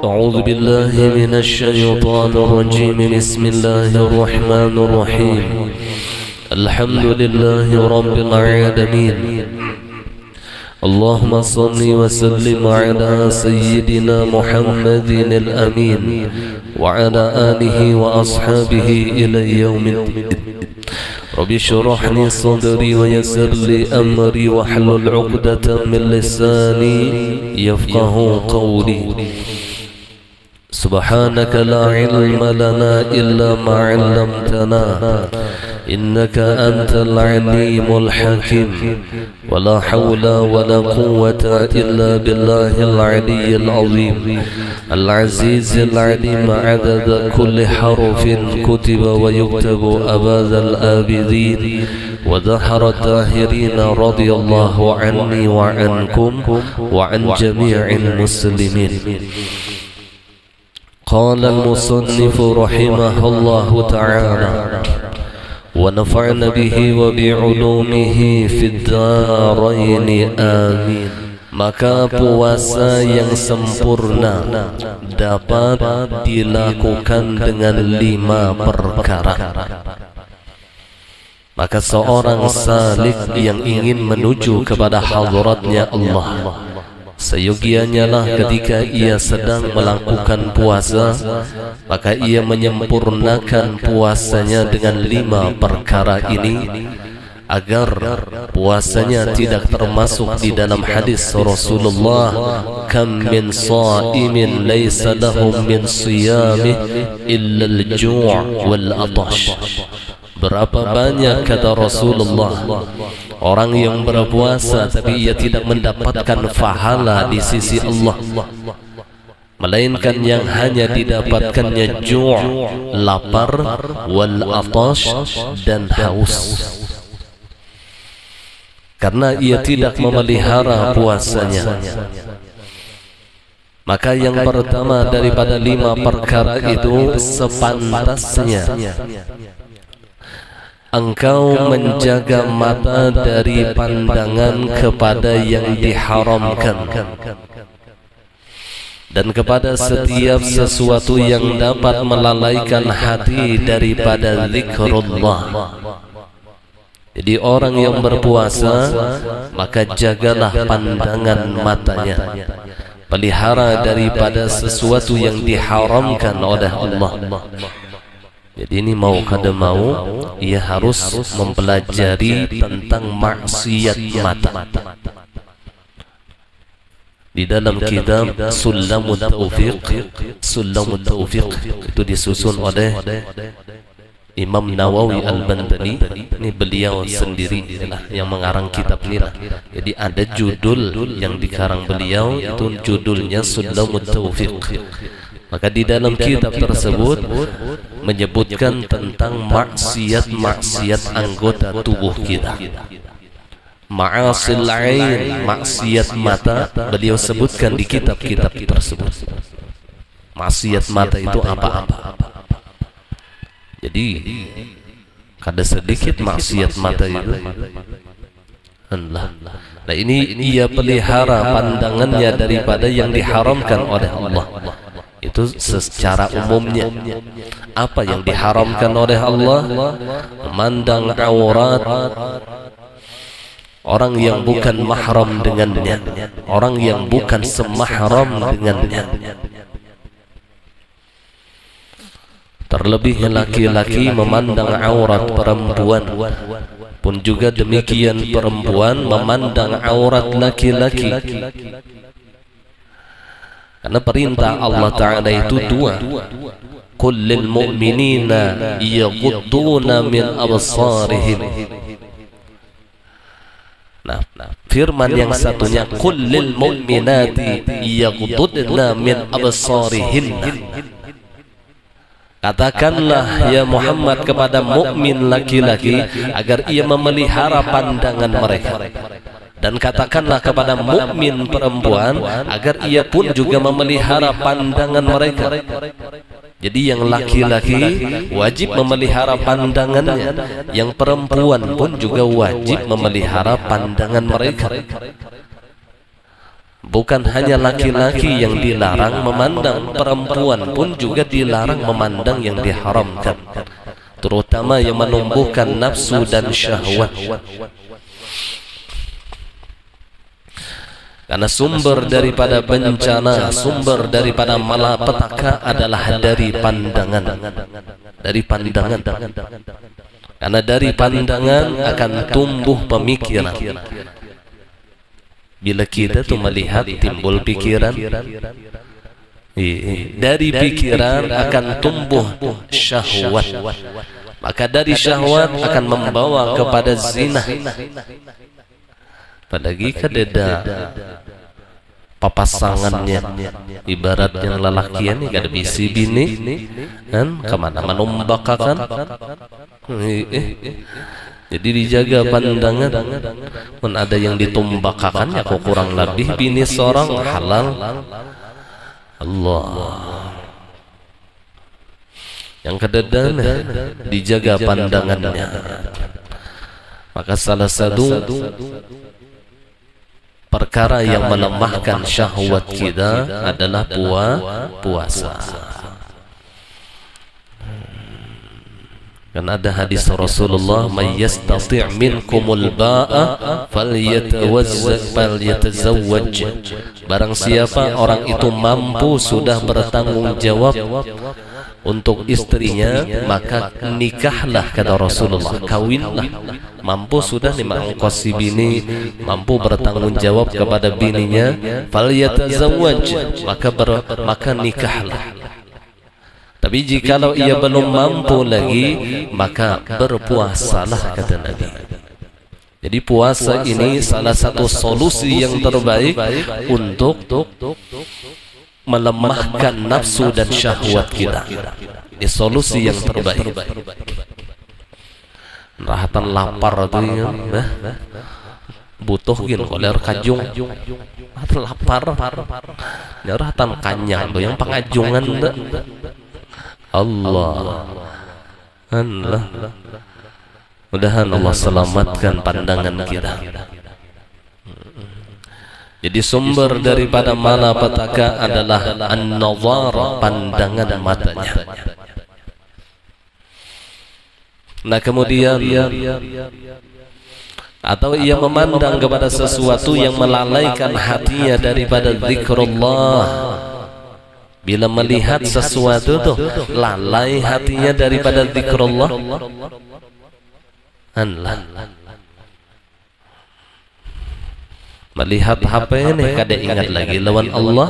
أعوذ بالله من الشيطان الرجيم. بسم الله الرحمن الرحيم. الحمد لله رب العالمين. اللهم صل وسلم على سيدنا محمد الأمين وعلى آله وأصحابه إلى يوم الدين. رب اشرح لي صدري ويسر لي أمري واحلل عقدة من لساني يفقه قولي. سبحانك لا علم لنا إلا ما علمتنا إنك أنت العليم الحكيم. ولا حول ولا قوة إلا بالله العلي العظيم العزيز العليم عدد كل حرف كتب ويكتب أبد الآبدين ودهر الداهرين. رضي الله عني وعنكم وعن جميع المسلمين. قال المصنف رحمه الله تعالى ونفعنا به وبعلومه في الدارين آمين. Maka puasa yang sempurna dapat dilakukan dengan 5 perkara. Maka seorang salik yang ingin menuju kepada hadratnya Allah, seyogianya lah ketika ia sedang melakukan puasa, maka ia menyempurnakan puasanya dengan 5 perkara ini, agar puasanya tidak termasuk di dalam hadis Rasulullah, kam min sa'imin laysa lahum min siyamih illa al-ju' wal atash. Berapa banyak, kata Rasulullah, orang yang berpuasa tapi ia tidak mendapatkan pahala di sisi Allah, melainkan yang hanya didapatkannya ju', lapar, wal atash, dan haus, karena ia tidak memelihara puasanya. Maka yang pertama daripada 5 perkara itu, sepantasnya engkau menjaga mata dari pandangan kepada yang diharamkan dan kepada setiap sesuatu yang dapat melalaikan hati daripada zikrullah. Jadi orang yang berpuasa, maka jagalah pandangan matanya, pelihara daripada sesuatu yang diharamkan oleh Allah. Jadi ini mau kada mau, ia harus mempelajari tentang maksiat mata. Di dalam kitab Sulamut Taufiq itu disusun oleh Imam Nawawi Al-Bantani. Ini beliau sendiri yang mengarang kitab ini lah. Jadi ada judul yang dikarang beliau, itu judulnya Sulamut Taufiq. Maka di dalam kitab tersebut menyebutkan tentang maksiat-maksiat anggota tubuh kita. Ma'asil ain, maksiat mata, beliau sebutkan di kitab-kitab tersebut. Maksiat mata itu apa-apa. Jadi kada sedikit maksiat mata itu. Nah ini ia pelihara pandangannya daripada yang diharamkan oleh Allah. Itu secara umumnya. Apa yang diharamkan oleh Allah? Memandang aurat orang yang bukan mahram dengannya, orang yang bukan semahram dengannya. Terlebih laki-laki memandang aurat perempuan, pun juga demikian perempuan memandang aurat laki-laki. Karena perintah Allah Ta'ala itu 2. Qul lil mu'minina yaghudduna min absarihim. Nah, firman yang satunya qul lil mu'minati yaghudduna min absarihinna. Katakanlah ya Muhammad kepada mukmin laki-laki agar ia memelihara pandangan mereka. Dan katakanlah kepada mukmin perempuan agar ia pun juga memelihara pandangan mereka. Jadi yang laki-laki wajib memelihara pandangannya, yang perempuan pun juga wajib memelihara pandangan mereka. Bukan hanya laki-laki yang dilarang memandang, perempuan pun juga dilarang memandang yang diharamkan, terutama yang menumbuhkan nafsu dan syahwat. Karena sumber daripada bencana, sumber daripada malapetaka adalah dari pandangan. Dari pandangan. Karena dari pandangan akan tumbuh pemikiran. Bila kita tuh melihat timbul pikiran, dari pikiran akan tumbuh syahwat. Maka dari syahwat akan membawa kepada zina. Apalagi kadeda papasangannya, ibarat yang lelakian kada bisi bini kan kemana menumbakakan. Jadi dijaga pandangan. Pun ada yang ditumbakakan ya kok kurang lebih bini seorang halal. Allah. Yang kedua dijaga pandangannya. Maka salah satu perkara yang melemahkan syahwat kita adalah puasa. Kan ada hadis Rasulullah, "May yastati' minkumul ba'a falyatazawwaj." Barang siapa orang itu mampu sudah bertanggung jawab untuk istrinya, maka nikahlah, kata Rasulullah, kawinlah. Mampu sudah nih mengkosi bini, mampu bertanggung jawab kepada bininya, falyatazawwaj, maka nikahlah. Tapi jikalau ia belum mampu lagi, maka berpuasalah, kata Nabi. Jadi puasa ini salah satu solusi yang terbaik untuk melemahkan nafsu dan syahwat kita. Ini solusi yang terbaik. Rahatan lapar tuh ya, butuh gin koler kajung. Lapar, rahatan kanyang tuh yang pengajungan dah. Allah. Mudahan Allah selamatkan pandangan kita. Jadi sumber daripada malapetaka adalah an-nazar, pandangan matanya. Nah kemudian atau ia memandang kepada sesuatu yang melalaikan hatinya daripada zikrullah. Bila melihat sesuatu tuh lalai hatinya daripada zikrullah, melihat HP ini kada ingat lagi lawan Allah.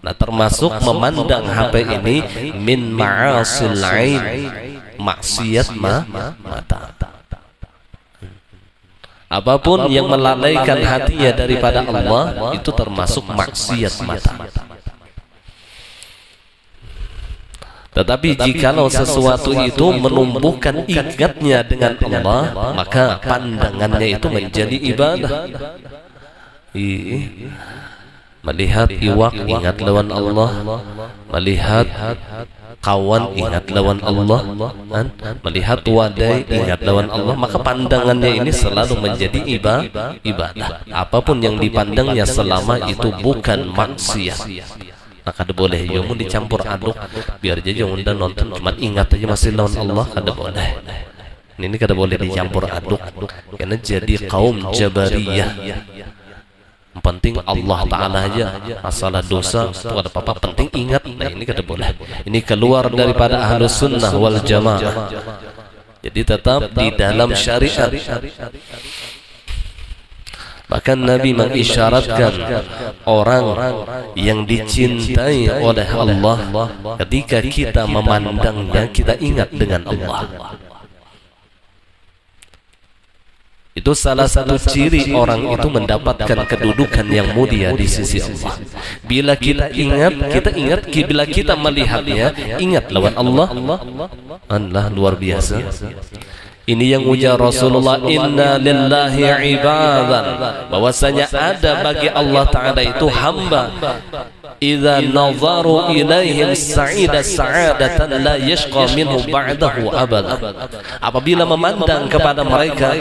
Nah termasuk memandang HP ini min ma'asil ain, maksiat mata. Apapun yang melalaikan hatinya daripada Allah itu termasuk maksiat mata. Tetapi jikalau sesuatu itu menumbuhkan ikatnya dengan Allah, maka pandangannya itu menjadi ibadah. Melihat iwak ingat lawan Allah, melihat kawan ingat lawan Allah, melihat wadai ingat lawan Allah, maka pandangannya ini selalu menjadi ibadah. Apapun yang dipandangnya selama itu bukan maksiat, maka ada boleh. Yang mau dicampur aduk biar aja jangan udah nonton cuma ingat aja masih lawan Allah, kada boleh. Ini kada boleh dicampur aduk karena jadi kaum Jabariyah. Yang penting Allah Ta'ala aja, masalah dosa itu ada apa-apa penting ingat. Nah ini kada boleh. Ini keluar daripada Ahlus Sunnah wal Jamaah. Jadi tetap di dalam syariat. Bahkan Nabi mengisyaratkan orang yang dicintai oleh Allah, ketika kita memandangnya kita ingat dengan Allah. Itu salah satu ciri orang itu mendapatkan kedudukan yang mulia di sisi Allah. Bila kita ingat, bila kita melihatnya, ingat lawan Allah. Allah luar biasa. Ini yang ujar Rasulullah, inna lillahi ibadan, bahwasanya ada bagi Allah Ta'ala itu hamba idza nazaru ilaihim sa'ida sa'adatan la yashqa minhu ba'dahu abada. Apabila memandang kepada mereka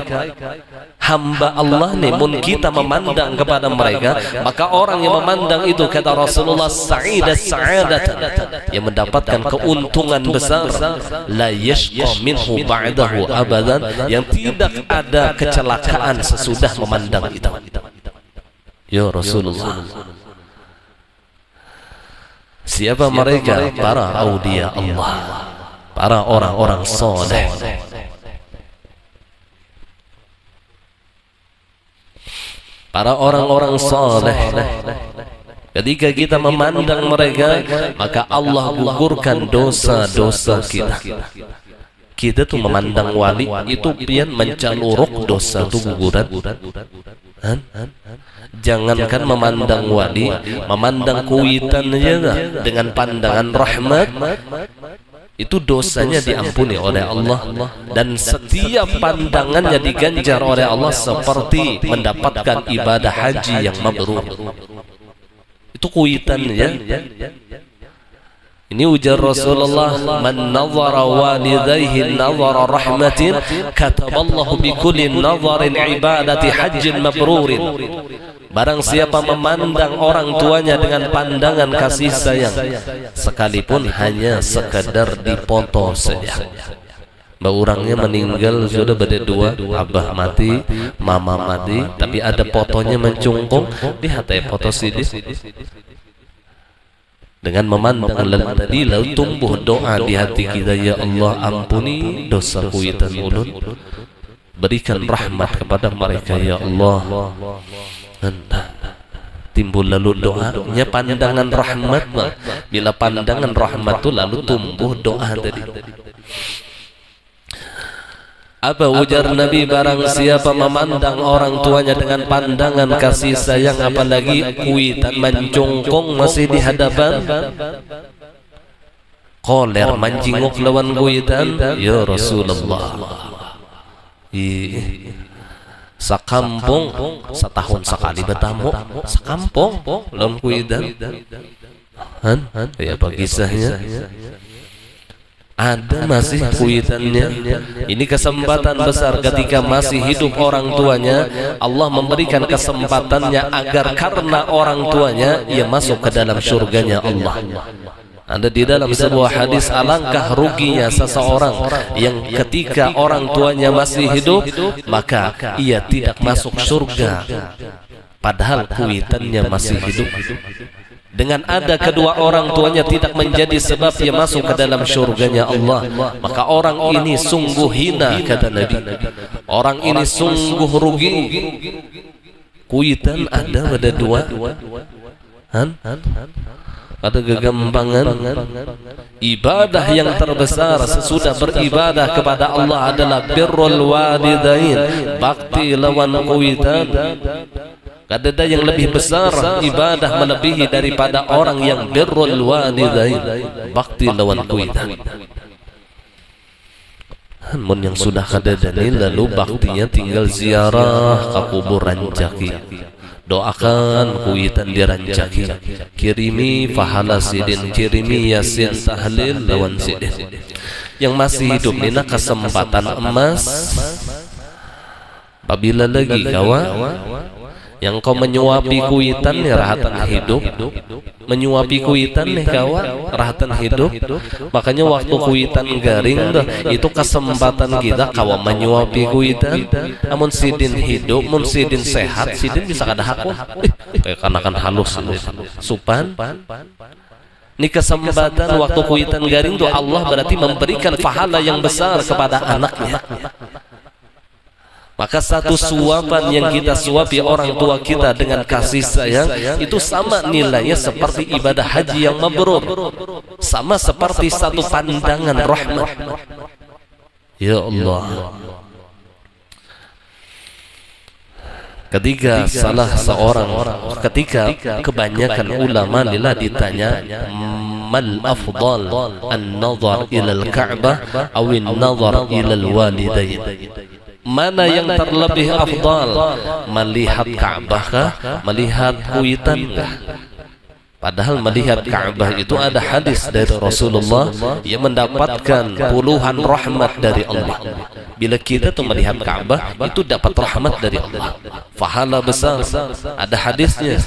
hamba Allah nih, mun kita memandang kepada mereka, maka orang yang memandang itu, kata Rasulullah, sa'ida sa'adatan, yang mendapatkan keuntungan besar, la yashqa minhu ba'dahu abadan, yang tidak ada kecelakaan sesudah memandang itu. Ya Rasulullah. Siapa mereka? Para aulia Allah, para orang-orang soleh. Para orang-orang soleh. Ketika kita memandang mereka, maka Allah gugurkan dosa-dosa kita. Kita tuh memandang wali itu pian mencaluruk dosa tuh guguran. Jangankan memandang wali, memandang kuitan aja dengan pandangan rahmat, itu dosanya diampuni oleh Allah, dan setiap pandangannya diganjar oleh Allah seperti mendapatkan ibadah haji yang mabrur. Itu kuitan ya. Ini ujar Rasulullah, man nazara walidayhi nazara rahmatin kataballahu bikulli nazarin ibadati hajjin mabrurin. Barang siapa memandang orang tuanya dengan pandangan kasih sayang, sekalipun hanya sekedar dipoto saja. Mbak orangnya meninggal sudah berdua, abah mati, mama mati, tapi ada fotonya mencungkung, lihat ya foto sidik. Dengan memandang tadi, lalu tumbuh doa di hati kita, ya Allah ampuni dosa kuitan ulun, berikan rahmat kepada mereka ya Allah. Timbul lalu doanya pandangan rahmat. Bila pandangan rahmat itu lalu tumbuh doa tadi. Apa ujar Nabi, barang siapa memandang orang tuanya dengan pandangan kasih sayang, apalagi kuitan mencungkung masih di hadapan, koler menjinguk lawan kuitan, ya Rasulullah, sakampung setahun sekali bertamu, sakampung lawan kuitan. Ya apa kisahnya? Ada masih kuitannya. Ini kesempatan besar ketika masih hidup orang tuanya, Allah memberikan kesempatannya agar karena orang tuanya ia masuk ke dalam surganya Allah. Ada di dalam sebuah hadis, alangkah ruginya seseorang yang ketika orang tuanya masih hidup maka ia tidak masuk surga padahal kuitannya masih hidup. Dengan ada kedua orang tuanya tidak menjadi sebab ia masuk ke dalam surganya Allah, maka orang ini sungguh hina, kata Nabi. Orang ini sungguh rugi. Kuitan ada pada dua, ada kegampangan. Ibadah yang terbesar sesudah beribadah kepada Allah adalah birrul walidain, bakti lawan kuitan. Ada yang lebih besar ibadah melebihi daripada orang yang birrul walidain, bakti lawan kuitan. Mun yang sudah kada dalil lalu baktinya tinggal ziarah ke kuburan jaki. Doakan kuitan dirancaki, kirimi pahala sidin, kirimi yasin tahlil lawan sidin. Yang masih hidup nina kesempatan emas. Apabila lagi kawan yang kau menyuapi kuitan nih rahatan hidup, menyuapi kuitan nih kawan rahatan hidup, makanya waktu kuitan garing dah itu kesempatan kita kawan menyuapi kuitan. Amun sidin hidup, mun sidin sehat, sidin bisa kada haku kayak kanakan halus supan. Ini kesempatan waktu kuitan garing tuh Allah berarti memberikan pahala yang besar kepada anaknya. Maka satu suapan yang kita suapi orang tua kita dengan kasih sayang itu sama nilainya seperti ibadah haji yang mabrur, sama seperti satu pandangan rahmat. Ya Allah. Ketika salah seorang, ketika kebanyakan ulama lila ditanya mal afdal an-nazar ila al-Ka'bah aw an-nazar ila al-walidain, mana yang terlebih afdal, melihat Ka'bah kah, melihat kuitan kah? Padahal melihat Ka'bah itu ada hadis dari Rasulullah yang mendapatkan puluhan rahmat dari Allah. Bila kita tuh melihat Ka'bah itu dapat rahmat dari Allah, pahala besar. Ada hadisnya.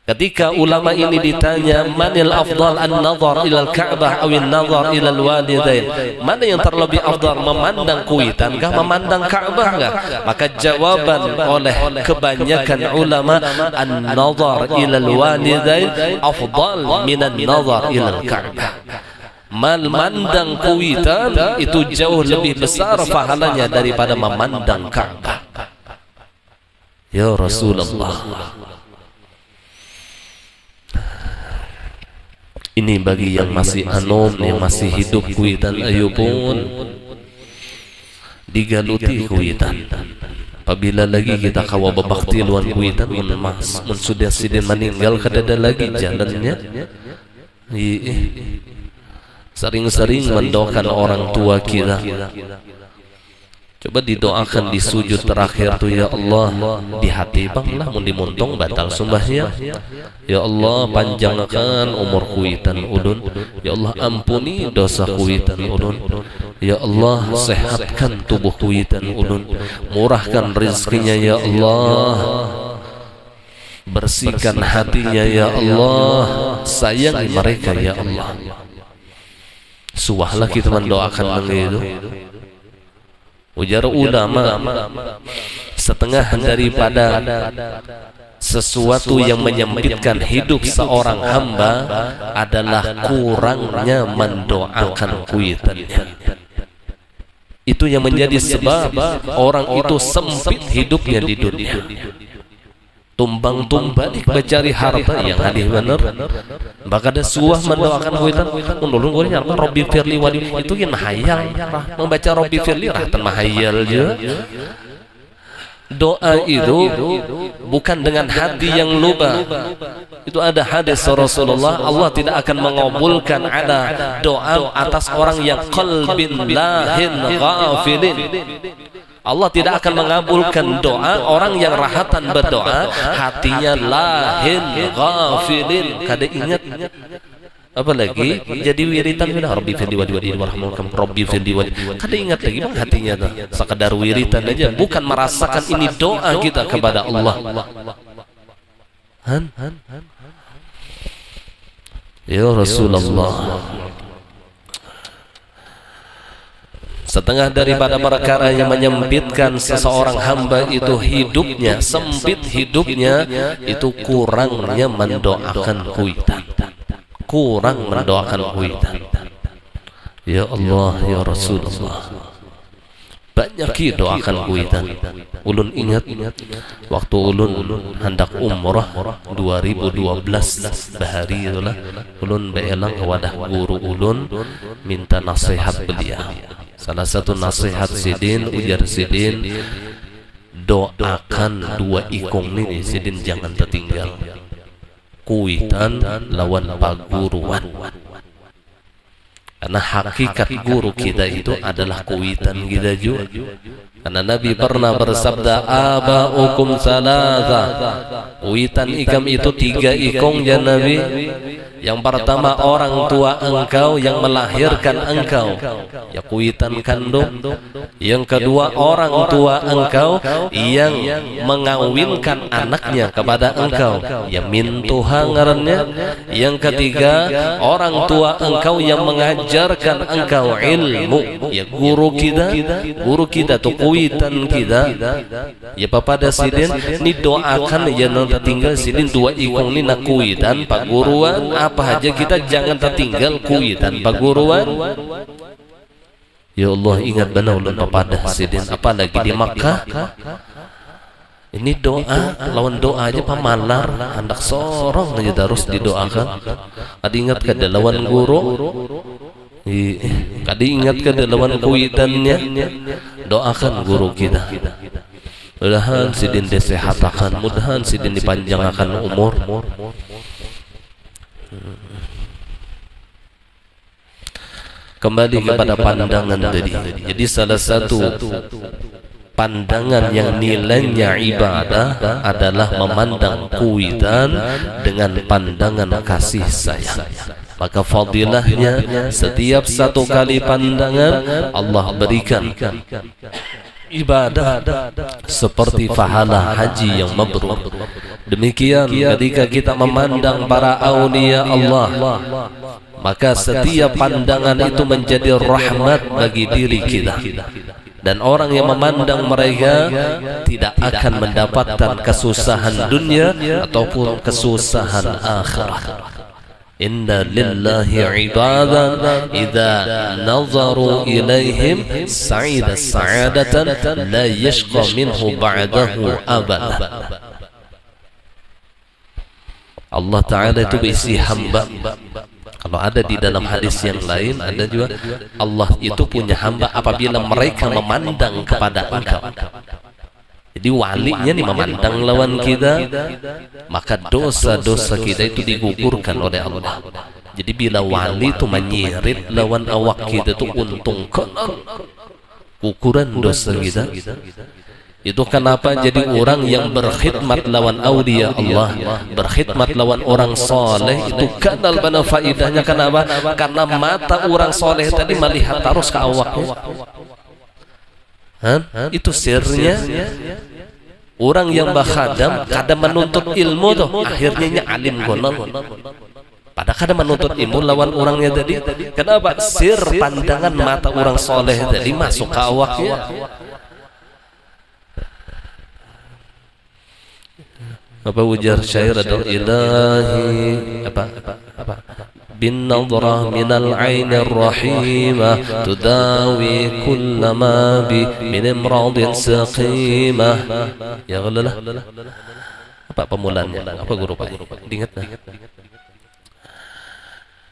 Ketika ulama ini ditanya, manil afdal an-nazar ila al-Ka'bah atau an-nazar ila al-walidain, mana yang terlebih afdal, memandang kuitan kah, memandang Ka'bah kah? Maka jawaban oleh kebanyakan ulama, an-nazar ila al-walidain afdal min an-nazar ila al-Ka'bah. Memandang kuitan itu jauh lebih besar pahalanya daripada memandang Ka'bah. Ya Rasulullah, ini bagi yang masih anom, yang masih hidup kuitan, ayo pun digaluti kuitan. Apabila lagi kita kawa bebakti luan kuitan, mun sudah sidin meninggal kadada lagi jalannya. Sering-sering mendoakan orang tua kita. Coba didoakan di sujud terakhir tuh, ya Allah, di hati bang lah mun dimuntong batal sumbahnya. Ya Allah, panjangkan umur kuitan ulun. Ya Allah, ampuni dosa kuitan ulun. Ya Allah, sehatkan tubuh kuitan ulun. Murahkan rezekinya ya Allah. Bersihkan hatinya ya Allah. Sayangi mereka ya Allah. Suahlah kita mendoakan begitu. Ujar ulama, setengah daripada sesuatu yang menyempitkan hidup seorang hamba adalah kurangnya mendoakan kuitannya. Itu yang menjadi sebab orang itu sempit hidupnya di dunia. Tumbang-tumbang mencari harta yang hadih benar. Maka ada suah mendoakan kuitan, menulung goreng apa Robbi Firli wali itu yang mahayal. Membaca Robbi Firli rahatan mahayal je. Doa itu bukan dengan hati yang luba. Itu ada hadis Rasulullah, Allah tidak akan mengabulkan ada doa atas orang yang qalbin lahin ghafilin. Allah tidak akan mengabulkan doa orang yang rahatan berdoa, hatinya lahin ghafilin, kada ingat. Apalagi jadi wiritan bila Rabbi firli wali warhamkum, Rabbi firli wali, kada ingat lagi bang hatinya tuh. Sekadar wiritan aja, bukan merasakan ini doa kita kepada Allah. Ya Rasulullah, setengah daripada perkara yang menyempitkan seseorang hamba itu hidupnya, sempit hidupnya, itu kurangnya mendoakan kuitan. Kurang mendoakan kuitan. Ya Allah, ya Rasulullah, banyak doakan kuitan. Ulun ingat waktu ulun hendak umrah 2012 bahari itulah, ulun beelang kewadah guru ulun minta nasihat beliau. Salah satu nasihat sidin, ujar sidin, doakan dua ikong ini sidin jangan tertinggal. Kuitan lawan paguruan. Karena hakikat guru kita itu adalah kuitan kita juga. Karena Nabi pernah bersabda, aba'ukum salasa. Kuitan ikam itu 3 ikong ya Nabi. Yang pertama orang tua engkau yang melahirkan engkau, ya kuitan kandung. Yang kedua orang tua engkau yang mengawinkan anaknya kepada engkau, ya mintuha ngarannya. Yang ketiga orang tua engkau yang mengajarkan engkau ilmu, ya guru kita. Guru kita tuh kuitan kita. Ya papada sidin ni doakan ya nanti tinggal sidin 2 ikong ni nak kuitan pak guruan apa aja, kita jangan tertinggal kuitan paguruan. Ya Allah, ingat benar ulun papada sidin, apalagi di Makkah. Ini doa lawan doa aja pamalar hendak sorong aja terus didoakan. Ada ingat ke lawan guru, kada ingat ke lawan kuitannya, doakan guru kita. Mudahan sidin disehatakan, mudahan sidin dipanjangkan umur. Kembali kepada pandangan tadi. Jadi salah satu pandangan yang nilainya ibadah adalah memandang kuitan dengan pandangan kasih sayang. Maka fadilahnya setiap satu kali pandangan Allah berikan ibadah seperti pahala haji yang mabrur. Demikian ketika kita memandang para aulia Allah, maka setiap pandangan itu menjadi rahmat bagi diri kita. Dan orang yang memandang mereka tidak akan mendapatkan kesusahan dunia ataupun kesusahan akhirat. Inna lillahi ibadan idza nazaru ilaihim sa'ida sa'adatan la yashqa minhu ba'dahu abada. Allah Ta'ala itu berisi hamba. Kalau ada di dalam hadis yang lain, ada juga Allah itu punya hamba apabila mereka memandang kepada engkau. Jadi walinya nih memandang lawan kita, maka dosa-dosa kita itu digugurkan oleh Allah. Jadi bila wali itu menyirit lawan awak kita itu untung kenal ukuran dosa kita. Itu kenapa jadi orang yang berkhidmat lawan aulia Allah, berkhidmat lawan orang soleh itu kenal mana faidahnya. Kenapa? Karena mata orang soleh tadi melihat terus ke awaknya. Itu sirnya. Orang yang bakhadam kadang menuntut ilmu tuh akhirnya alim gonal. Padahal kadang menuntut ilmu lawan orangnya tadi. Kenapa? Sir pandangan mata orang soleh tadi masuk ke awaknya. Apa ujar syair adalah ilahi apa bin nadrah minal ainir rahimah tudawi kullama bi min imradin saqimah. Ya Allah, apa pemulaannya, apa guru Pak diingat dah.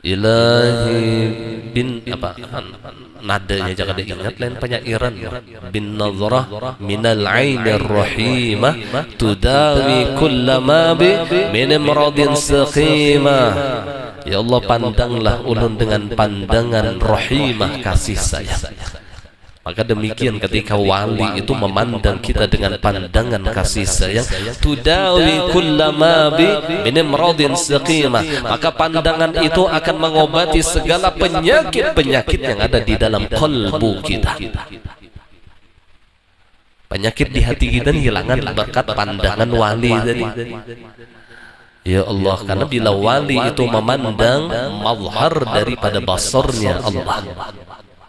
Ilahi bin apa nadanya jangan diingat, lain penyairan. Bin nadrah minal ainir rahimah tudawi kullama bi min imradin saqimah. Ya Allah, pandanglah ulun dengan pandangan rahimah kasih sayang. Maka demikian ketika wali itu memandang kita dengan pandangan kasih sayang, tudawi kullama bi min imradin saqimah, maka pandangan itu akan mengobati segala penyakit-penyakit yang ada di dalam kalbu kita. Penyakit di hati kita hilangan berkat pandangan wali tadi. Ya Allah, karena bila wali itu memandang mazhar daripada basarnya Allah,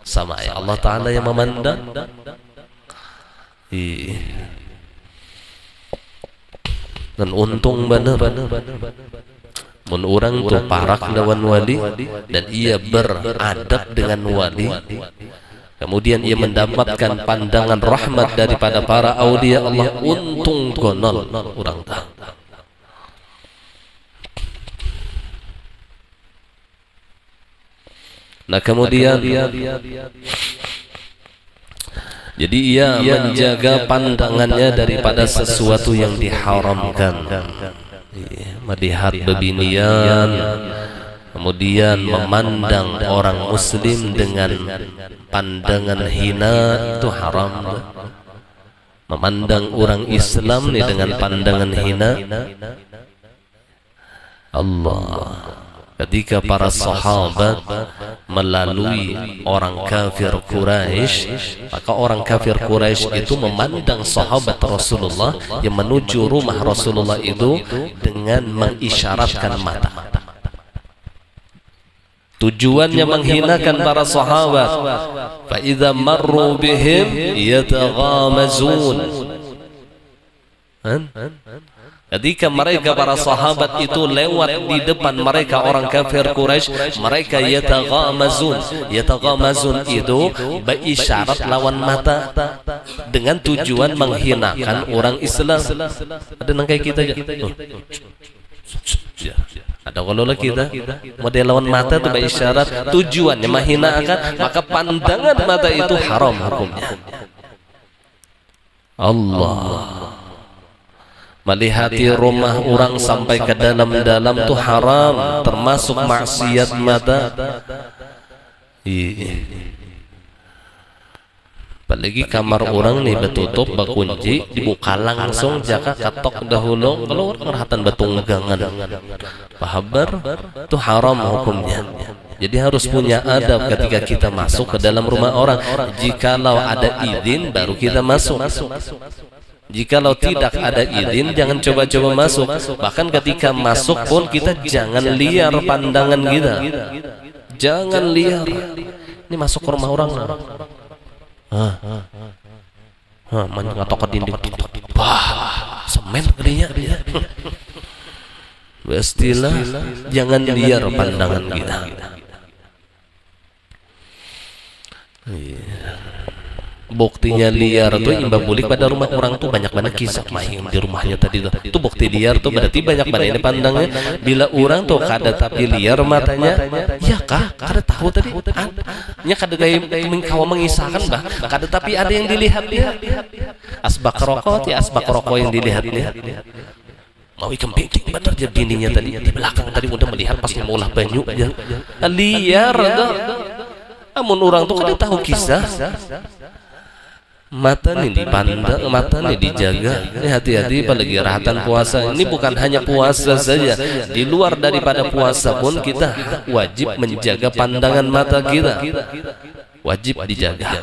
sama ya Allah Ta'ala yang memandang. Dan untung benar mun orang tu parak lawan wali dan ia beradab dengan wali, kemudian ia mendapatkan pandangan rahmat daripada para aulia Allah, untung konol orang tahu. Nah kemudian jadi ia menjaga pandangannya daripada sesuatu yang diharamkan, melihat bebinian, kemudian memandang orang muslim dengan pandangan hina, itu haram. Memandang orang Islam nih dengan pandangan hina. Allah, ketika para sahabat melalui orang kafir Quraisy, maka orang kafir Quraisy itu memandang sahabat Rasulullah yang menuju rumah Rasulullah itu dengan mengisyaratkan mata. Tujuannya menghinakan para sahabat. Fa idza marru bihim yataghamazun. Ketika mereka para sahabat itu lewat di depan mereka orang kafir Quraisy, mereka yataghamazun. Yataghamazun itu berisyarat lawan mata dengan tujuan menghinakan orang Islam. Ada nangkai kita aja. Ada kalau kita model lawan mata itu berisyarat tujuannya menghinakan, maka pandangan mata itu haram hukumnya. Allah, melihati rumah orang sampai ke dalam-dalam itu haram, termasuk maksiat mata. Apalagi kamar orang nih betutup, bakunci, dibuka langsung jaka katok dahulu kalau orang rahatan betung negangan. Pahabar itu haram hukumnya. Jadi harus punya adab ketika kita masuk ke dalam rumah orang. Jikalau ada izin baru kita masuk. Jikalau tidak ada izin jangan coba-coba masuk. Bahkan ketika masuk pun kita jangan liar pandangan kita. Jangan liar. Ini masuk ke rumah orang. Manjang atau ke dinding. Wah, semen gerinya. Pastilah jangan liar pandangan kita. Buktinya liar tuh imbang bulik pada rumah orang tuh banyak banget kisah main di rumahnya tadi tuh. Itu bukti liar tuh berarti banyak banget ini pandangnya. Bila orang tuh kada tapi liar matanya, ya kah? Kada tahu tadi. Nya kada kayak kawa mengisahkan bah. Kada tapi ada yang dilihat-lihat. Asbak rokok ya asbak rokok yang dilihat-lihat. Mau ikan bikin benar jadi dindingnya tadi di belakang tadi udah melihat pas ngolah banyu aja. Liar tuh. Amun orang tuh kada tahu kisah. Mata nih dipandang, mata nih dijaga. Ini hati-hati apalagi rahatan puasa. Ini bukan hanya puasa saja. Di luar daripada puasa pun kita wajib menjaga pandangan mata kita. Wajib dijaga.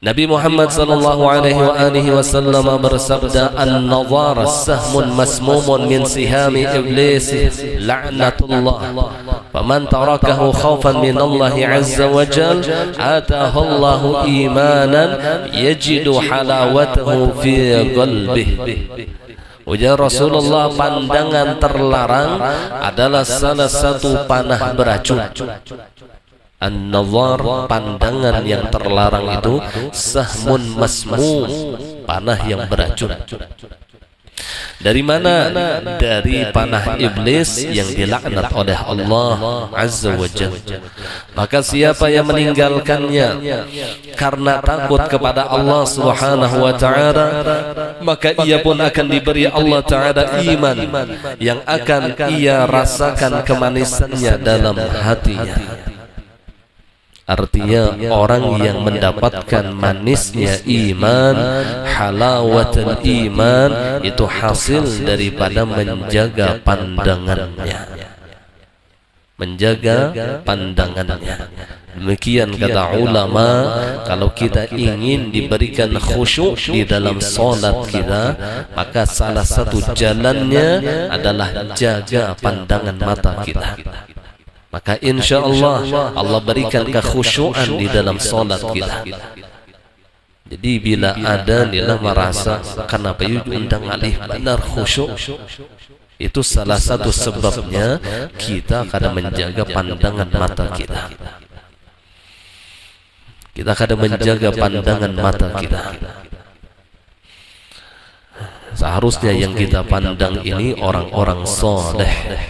Nabi Muhammad sallallahu alaihi wasallam bersabda, "An-nazar sahmun masmumun min sihami iblis la'natullah. Faman tarakahu khaufan min Allah azza wa jal, atahu Allahu imanan yajidu halawatahu fi qalbihi." Ujar Rasulullah, pandangan terlarang adalah salah satu panah beracun. An-nazar, pandangan yang terlarang itu sahmun masmum, panah yang beracun. Dari mana? Dari panah iblis yang dilaknat oleh Allah Azza wa Jalla. Maka siapa yang meninggalkannya karena takut kepada Allah Subhanahu wa ta'ala, maka ia pun akan diberi Allah Ta'ala iman yang akan ia rasakan kemanisannya dalam hatinya. Artinya orang yang mendapatkan manisnya iman, halawatul iman, itu hasil daripada menjaga pandangannya. Menjaga pandangannya. Demikian kata ulama, kalau kita ingin diberikan khusyuk di dalam solat kita, maka salah satu jalannya adalah jaga pandangan mata kita. Maka insya Allah Allah berikan kekhusyuan di dalam solat kita. Jadi bila ada nila merasa kenapa undang alih benar khusyuk, itu salah satu sebabnya kita kadang menjaga pandangan mata kita. Kita kadang menjaga pandangan mata kita. Seharusnya yang kita pandang ini orang-orang soleh,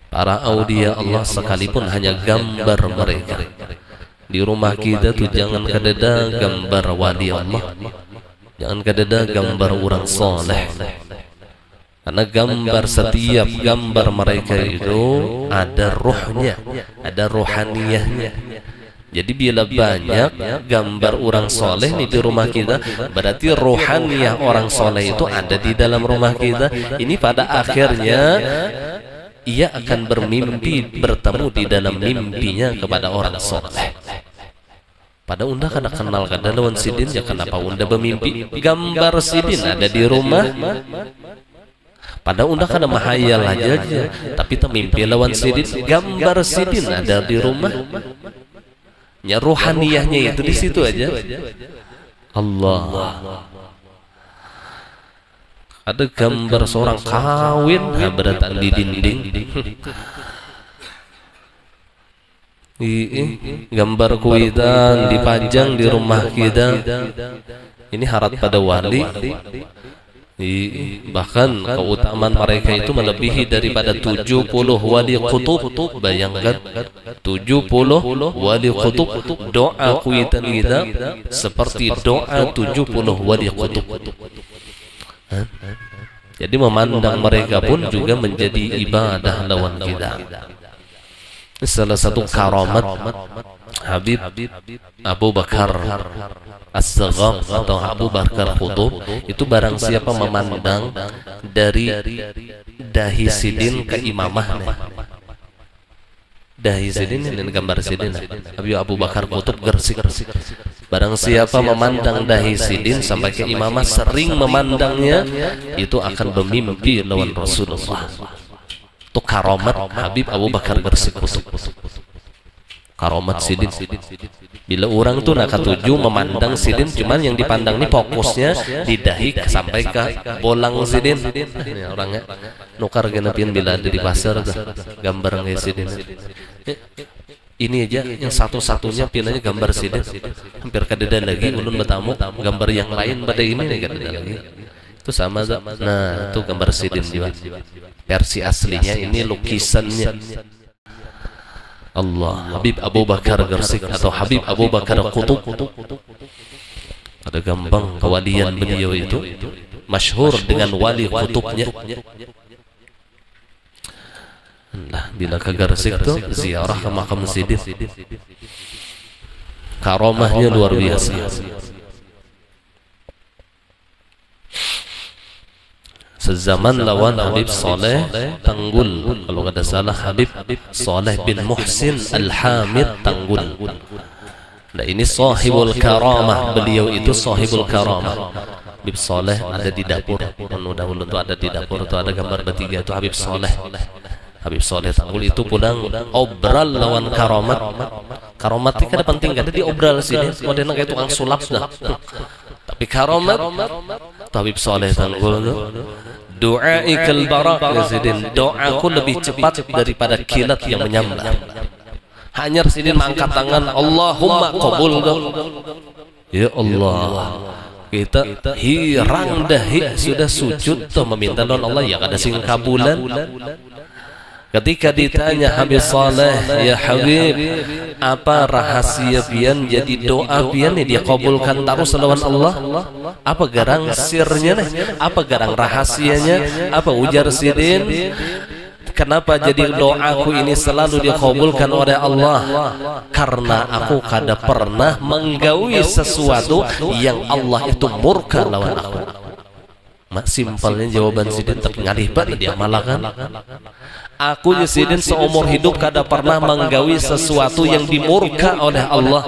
para aulia Allah, sekalipun hanya gambar mereka. Di rumah kita tuh jangan kadada gambar wali Allah, jangan kadada gambar orang soleh. Karena gambar, setiap gambar mereka itu ada ruhnya, ada rohaniyahnya. Jadi bila banyak gambar orang soleh nih di rumah kita, berarti rohaniyah orang soleh itu ada di dalam rumah kita. Ini pada akhirnya ia akan bermimpi bertemu di dalam mimpinya kepada orang soleh. Pada unda kada kenal kada lawan sidin, ya kenapa unda bermimpi gambar sidin ada di rumah? Pada unda kada mahayal aja, tapi mimpi lawan sidin, gambar sidin ada di rumah. Ya ruhaniyahnya itu di situ aja. Allah. Ada gambar seorang kawin berdatang di dinding. Gambar kuitan dipajang di rumah kita. Ini harat pada wali. Bahkan keutamaan mereka itu melebihi daripada 70 wali qutub. Bayangkan 70 wali qutub. Doa kuitan kita seperti doa 70 wali qutub. Jadi memandang mereka pun juga menjadi ibadah lawan kita. Salah satu karamat Habib Abu Bakar As-Saghaf atau Abu Bakar Qutub itu barang siapa memandang dari dahi sidin ke imamahnya. Dahi sidin ini gambar sidin. Habib Abu Bakar Qutub Gersik. Barang siapa memandang dahi sidin sampai ke imamah, sering memandangnya, itu akan bermimpi lawan Rasulullah. Itu karomat Habib Abu Bakar Gersik Qutub. Karomat sidin. Bila orang tuh nak ketujuh memandang sidin, cuman yang dipandang ini fokusnya di dahi sampai ke bolang sidin. Orangnya nukar genepian bila ada di pasar tuh gambar nggak sidin. Ini aja yang satu-satunya pinanya gambar sidin. Hampir kadeda lagi ulun bertamu gambar yang lain pada ini nih kadeda lagi. Itu sama tuh. Nah itu gambar sidin juga. Versi aslinya ini lukisannya. Allah, Habib Abu Bakar Gersik atau Habib Abu Bakar Qutub. Ada gampang kewalian beliau itu, masyhur dengan wali kutubnya. Nah, bila ke Gersik tuh ziarah ke makam sidin, karomahnya luar biasa. Sezaman lawan Habib Saleh Tanggul, kalau tidak salah Habib Saleh bin Muhsin Al-Hamid Tanggul. Nah ini sahibul karamah, beliau itu sahibul karamah. Habib Saleh ada di dapur, mudah-mudahan itu ada di dapur, itu ada gambar bertiga, itu Habib Saleh. Habib Saleh Tanggul itu pulang obral lawan karomat. Karomat itu kan penting, ada di obral sini, modern kayak tukang sulap dah. Tapi karomat Habib Saleh Tanggul itu du'aikal barak ya sidin, doaku lebih cepat daripada kilat yang menyambar. Hanya sidin mengangkat tangan, Allahumma qabul. Ya Allah, kita hirang dahi sudah sujud tuh meminta don Allah ya kada sing kabulan. Ketika ditanya Habib Saleh, ya Habib, apa rahasia pian jadi doa pian dia kabulkan terus lawan Allah? Apa garang sirnya nih? Apa garang rahasianya? Apa ujar sidin? Kenapa jadi doaku ini selalu dikabulkan oleh Allah? Karena aku kada pernah menggaui sesuatu yang Allah itu murka lawan aku. Mak simpelnya jawaban sidin tapi ngalih banget dia malakan. Aku sidin seumur hidup kada pernah menggawi sesuatu yang dimurka oleh Allah.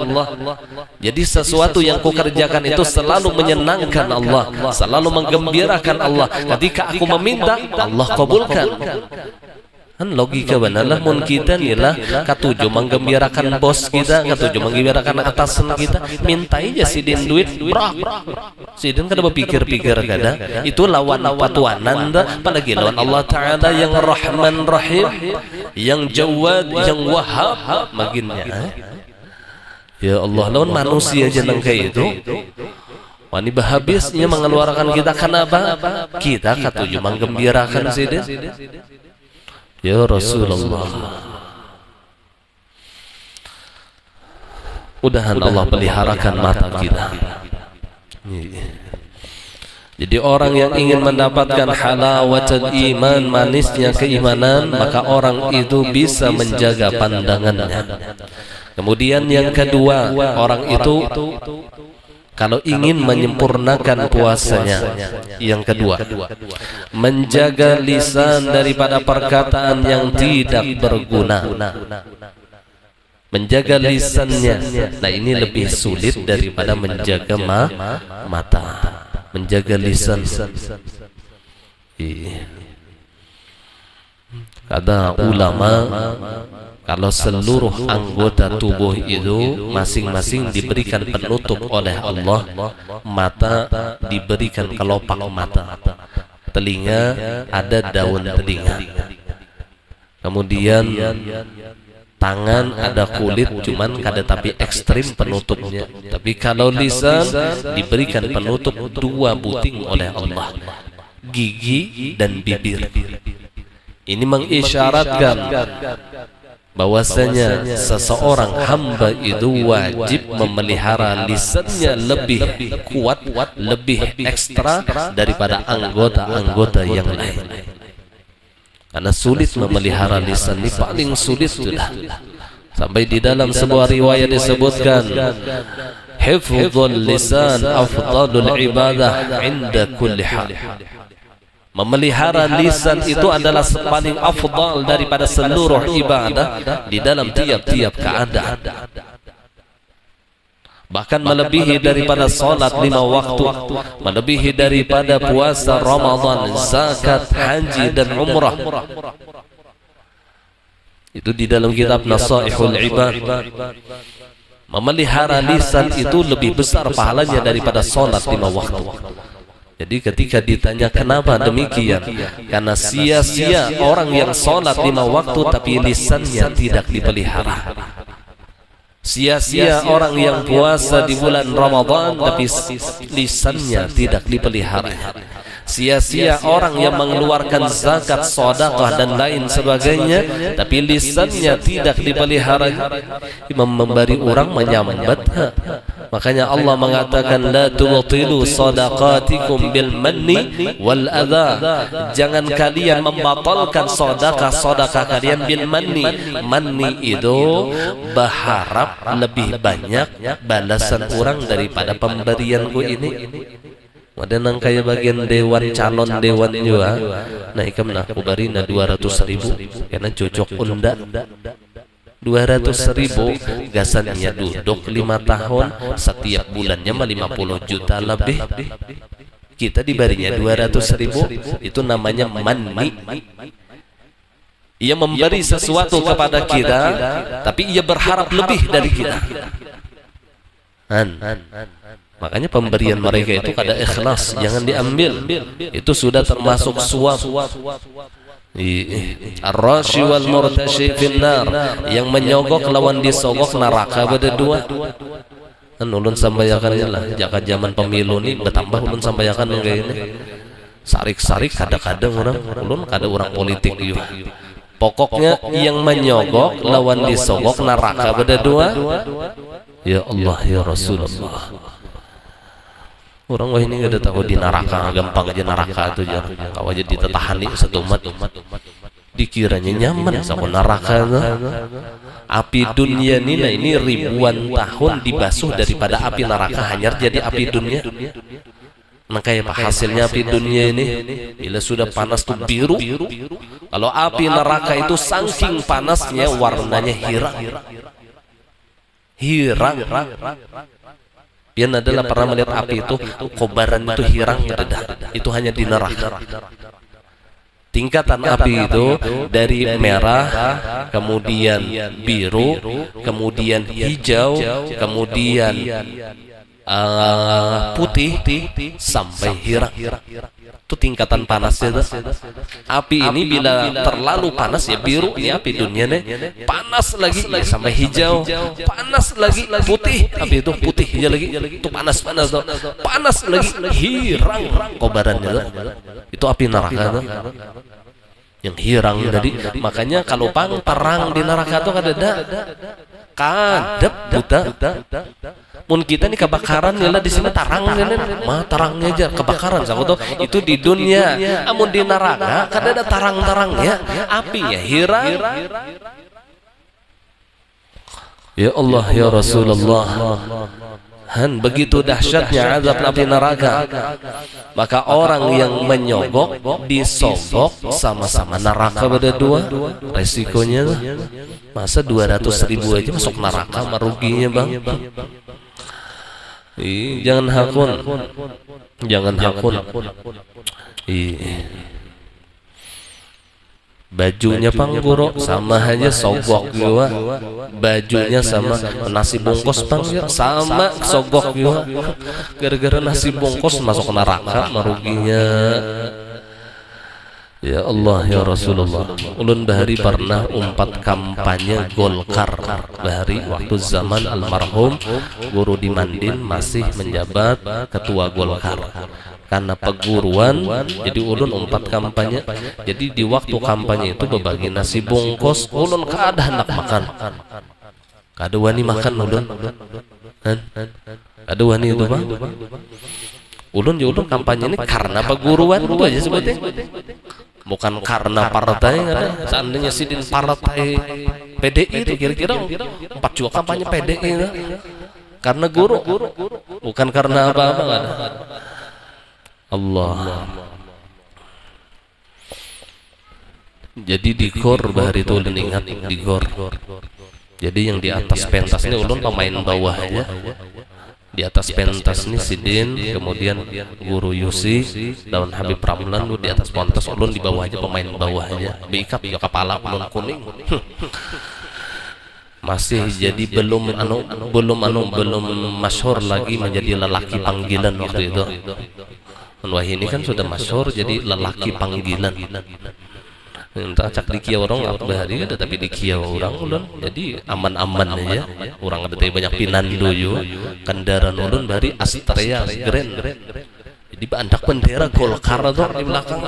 Jadi sesuatu yang kukerjakan itu selalu menyenangkan Allah, selalu menggembirakan Allah. Ketika aku meminta, Allah kabulkan. Kan logika benar mun kita nilah katuju menggembirakan bos kita, katuju menggembirakan atasan kita, minta aja sidin duit brak. Sidin kada berpikir-pikir kada. Itu lawan patuanan dah, apalagi lawan Allah Taala yang Rahman Rahim, yang Jawad, yang Wahhab maginnya. Ya Allah, lawan manusia aja nang kayak itu. Wani habisnya mengeluarkan kita kenapa? Kita katuju menggembirakan sidin. Ya Rasulullah, mudahan Allah peliharakan mata kita. Jadi orang yang ingin mendapatkan halawatul iman, manisnya keimanan, maka orang itu bisa menjaga pandangannya. Kemudian yang kedua, orang itu kalau ingin menyempurnakan puasanya, yang kedua, menjaga lisan daripada perkataan yang tidak berguna. Menjaga lisannya, nah ini lebih sulit daripada menjaga mata. Menjaga lisan. Kata ulama, kalau seluruh anggota tubuh itu masing-masing diberikan penutup oleh Allah, mata diberikan kelopak mata, telinga ada daun telinga, kemudian tangan ada kulit cuman kada tapi ekstrim penutupnya. Tapi kalau lisan diberikan penutup dua buting oleh Allah, gigi dan bibir. Ini mengisyaratkan bahwasanya seseorang hamba itu wajib memelihara lisannya lebih kuat, lebih ekstra daripada anggota-anggota yang lain. Karena sulit memelihara lisan, ini paling sulit sudah. Sampai di dalam sebuah riwayat disebutkan, hifdzul lisan afdalul ibadah inda kulli hal. Memelihara lisan itu adalah paling afdal daripada seluruh ibadah di dalam tiap-tiap keadaan. Bahkan melebihi daripada salat 5 waktu, melebihi daripada puasa Ramadan, zakat, haji dan umrah. Itu di dalam kitab Nasaihul Ibad. Memelihara lisan itu lebih besar pahalanya daripada salat 5 waktu. Jadi ketika ditanya kenapa demikian, karena sia-sia orang yang salat 5 waktu tapi lisannya tidak dipelihara. Sia-sia orang yang puasa di bulan Ramadan tapi lisannya tidak dipelihara. Sia-sia orang yang mengeluarkan zakat, sedekah dan lain sebagainya tapi lisannya tidak dipelihara. Memberi orang menyambat. Makanya Allah mengatakan la tubtilu shadaqatikum bil manni wal adha. Jangan kalian membatalkan sedekah kalian bil manni. Manni itu berharap lebih banyak balasan orang daripada pemberianku ini. Ada nang kayak bagian dewan calon dewan juga. Nah ikam nak kubarina 200.000 karena cocok unda. 200.000 gasannya duduk 5 tahun, setiap bulannya 50 juta lebih. Kita diberinya 200.000, itu namanya manni. Ia memberi sesuatu kepada kita, tapi ia berharap lebih dari kita. Makanya pemberian mereka itu kada ikhlas, jangan diambil. Itu sudah termasuk suap. Ar-rashi wal murtashi finnar, yang menyogok lawan disogok neraka berdua. Kan ulun sambayakannya lah, jaka zaman pemilu ni bertambah ulun sambayakan yang kayak ini. Sarik-sarik kadang-kadang ulun kada orang politik juga. Pokoknya yang menyogok lawan disogok neraka berdua. Ya Allah ya Rasulullah. Orang wah ini gak ada tahu di neraka, gampang aja neraka itu jar. Kau aja ditetahani satu umat, dikiranya nyaman sama neraka itu. Api dunia ini, nah ini ribuan tahun dibasuh daripada api neraka hanyar jadi api dunia. Nah kayak apa hasilnya api dunia ini? Bila sudah panas tuh biru. Kalau api neraka itu saking panasnya warnanya hirang. Yang adalah pernah melihat api itu kobaran itu hirang redah. Itu hanya di neraka. Tingkatan api itu dari merah, kemudian biru, kemudian hijau, kemudian putih sampai hirang. Itu tingkatan panasnya. Api ini bila terlalu panas ya biru, ini api dunia nih. Panas lagi ya sampai hijau, panas lagi putih, api itu putih aja lagi. Itu panas tuh. Panas lagi hirang kobarannya tuh. Itu api neraka tuh. Yang hirang tadi. Makanya kalau terang di neraka tuh kadep buta. Mun kita nih kebakaran ya lah di sini tarang mah tarangnya aja kebakaran saku tuh itu di dunia. Amun di neraka kada ada tarang-tarangnya, apinya hirang. Ya Allah ya Rasulullah. Begitu dahsyatnya azab api neraka. Maka orang yang menyogok disogok sama-sama neraka berdua. Resikonya masa 200.000 aja masuk neraka meruginya bang. Jangan hakun. Bajunya pangguro sama aja sogok juga. Bajunya sama nasi bungkus sama sogok juga. Gara-gara nasi bungkus masuk neraka meruginya. Ya Allah ya Rasulullah. Ulun bahari pernah umpat kampanye Golkar bahari waktu zaman almarhum Guru Dimandin masih menjabat ketua Golkar. Karena peguruan jadi ulun umpat kampanye. Jadi di waktu kampanye itu berbagi nasi bungkus, ulun kada hendak makan. Kada wani makan ulun. Kada wani itu bang. Ulun kampanye ini karena peguruan itu aja sebetulnya. Bukan karena partai, seandainya sidin partai PDI itu kira-kira 4 juga kampanye PDI itu. Karena guru, bukan karena apa-apa kan. Allah. Jadi di gor bahari itu ulun ingat di gor. Jadi yang di atas pentas ini ulun pemain bawah aja. Di atas pentas ini Sidin, kemudian Guru Yusi, lawan Habib Ramlan di atas pentas, ulun di bawah aja, pemain bawah aja. Bikap ya kepala ulun kuning. Masih jadi belum masyhur lagi menjadi lelaki panggilan waktu itu. Wah ini kan sudah masyhur jadi lelaki panggilan. Entah cak di kia orang apa bahari ada, tapi di kia orang ulun jadi aman-aman aja. Orang ada banyak pinandu juga. Kendaraan ulun bahari Astrea Grand. Jadi bandak bendera Golkar tuh di belakang.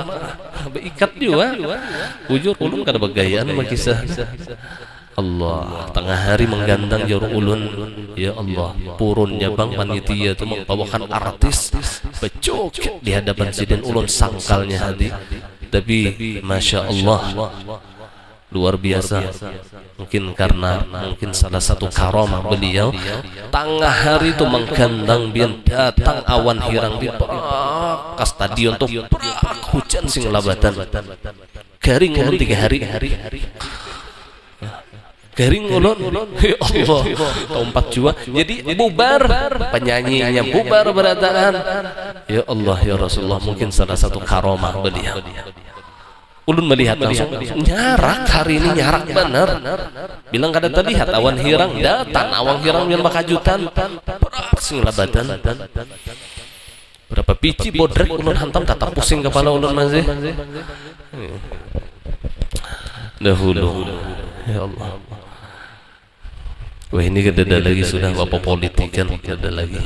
Beikat juga. Ujur ulun kada begayaan makisah. Allah, tengah hari menggandang jauh ulun, ya Allah, purunnya bang panitia itu membawakan artis becok di hadapan Sidin, ulun sangkalnya hati, tapi masya Allah luar biasa. Mungkin karena salah satu karamah beliau, tengah hari itu menggandang biar datang awan hirang di ke stadion tuh hujan sing labatan, garing ulun 3 hari. Garing ulun, ya Allah, keempat jua. Jadi bubar, penyanyinya bubar berataan. Ya Allah ya Rasulullah, mungkin salah satu karamah beliau. Ulun melihat langsung nyarak, hari ini nyarak bener. Bilang kada terlihat awan hirang, datang awan hirang yang bakajutan, sing labatan. Berapa biji bodrek ulun hantam, tatap pusing kepala ulun masih. Dahulu, ya Allah. Wah ini ada lagi sudah bapak politik kan, ada lagi.